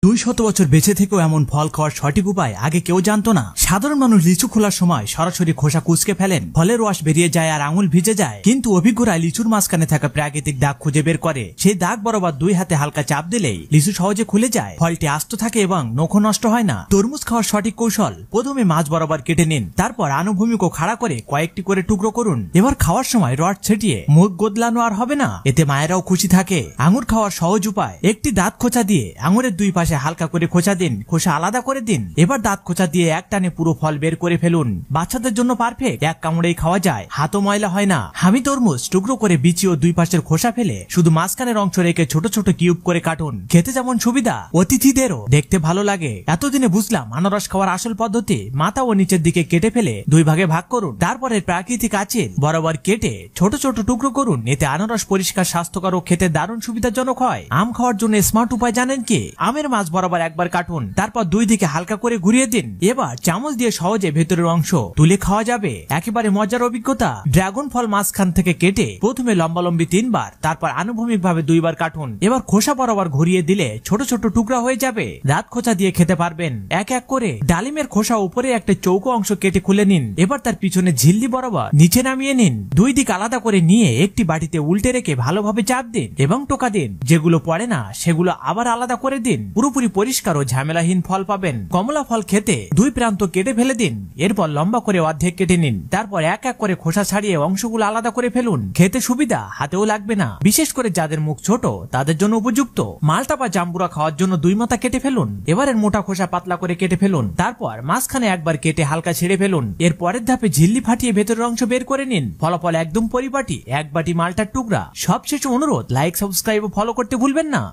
200 বছর বেঁচে থেকেও এমন ফল খাওয়ার সঠিক উপায় আগে কেউ জানতো না। সাধারণ মানুষ লিচু খোলার সময় সরাসরি খোসা কুঁচকে ফেলেন, ফলের রস বেরিয়ে যায় আর আঙুল ভিজে যায়। কিন্তু অভিজ্ঞরা লিচুর মাঝখানে থাকা প্রাকৃতিক দাগ খুঁজে বের করে। সেই দাগ বরাবর 2 হাতে হালকা চাপ দিলেই লিচু সহজে খুলে যায়, ফলটি আস্ত থাকে এবং নখ নষ্ট হয় না। তরমুজ খাওয়ার সঠিক কৌশল: প্রথমে মাঝ বরাবর কেটে নিন, তারপর আনুভূমিক ও খাড়া করে কয়েকটি করে টুকরো করুন। এবার খাওয়ার সময় রড ছেটিয়ে মুখ গোদলানো আর হবে না, এতে মায়েরাও খুশি থাকে। আঙুর খাওয়ার সহজ উপায়: একটি দাঁত খোঁচা দিয়ে আঙুরের 2 পাশে হালকা করে খোঁচা দিন, খোসা আলাদা করে দিন। এবার দাঁত খোঁচা দিয়ে এক টানে পুরো ফল বের করে ফেলুন। বাচ্চাদের জন্য পারফেক্ট, এক কামড়েই খাওয়া যায়, হাতও ময়লা হয় না। হামি তরমুজ টুকরো করে বিচি ও 2 পাশের খোসা ফেলে শুধু মাঝখানের অংশ রেখে ছোট ছোট কিউব করে কাটুন। খেতে যেমন সুবিধা, অতিথিদেরও দেখতে ভালো লাগে। এতদিনে বুঝলাম আনারস খাওয়ার আসল পদ্ধতি: মাথা ও নিচের দিকে কেটে ফেলে 2 ভাগে ভাগ করুন, তারপরে প্রাকৃতিক আঁচিল বরাবর কেটে ছোট ছোট টুকরো করুন। এতে আনারস পরিষ্কার, স্বাস্থ্যকর ও খেতে দারুণ সুবিধাজনক হয়। আম খাওয়ার জন্য স্মার্ট উপায় জানেন কি? আমের মাঝ বরাবর একবার কাটুন, তারপর 2 দিকে হালকা করে ঘুরিয়ে দিন। এবার চামচ দিয়ে সহজে ভেতরের অংশ তুলে খাওয়া যাবে। একেবারে মজার অভিজ্ঞতা। ড্রাগন ফল মাঝখান থেকে কেটে প্রথমে লম্বালম্বি 3 বার, তারপর আনুভূমিক ভাবে 2 বার কাটুন। এবার খোসা বরাবর ঘুরিয়ে দিলে ছোট ছোট টুকরা হয়ে যাবে। দাঁত খোঁচা দিয়ে খেতে পারবেন। এক এক করে ডালিমের খোসা উপরে একটা চৌকো অংশ কেটে খুলে নিন। এবার তার পিছনে ঝিল্লি বরাবর নিচে নামিয়ে নিন। 2 দিক আলাদা করে নিয়ে একটি বাটিতে উল্টে রেখে ভালোভাবে চাপ দিন এবং টোকা দিন। যেগুলো পড়ে না সেগুলো আবার আলাদা করে দিন। পুরোপুরি পরিষ্কার ও ঝামেলাহীন ফল পাবেন। কমলা ফল খেতে 2 প্রান্ত কেটে ফেলে দিন, এরপর লম্বা করে অর্ধেক কেটে নিন। তারপর এক এক করে খোসা ছাড়িয়ে অংশগুলো আলাদা করে ফেলুন। খেতে সুবিধা, হাতেও লাগবে না। বিশেষ করে যাদের মুখ ছোট তাদের জন্য উপযুক্ত। মালটা বা জাম্বুরা খাওয়ার জন্য 2 মাথা কেটে ফেলুন। এবারের মোটা খোসা পাতলা করে কেটে ফেলুন, তারপর মাঝখানে একবার কেটে হালকা ছেড়ে ফেলুন। এর পরের ধাপে ঝিল্লি ফাটিয়ে ভেতরের অংশ বের করে নিন। ফলাফল একদম পরিপাটি, 1 বাটি মালটার টুকরা। সবশেষে অনুরোধ, লাইক, সাবস্ক্রাইব ও ফলো করতে ভুলবেন না।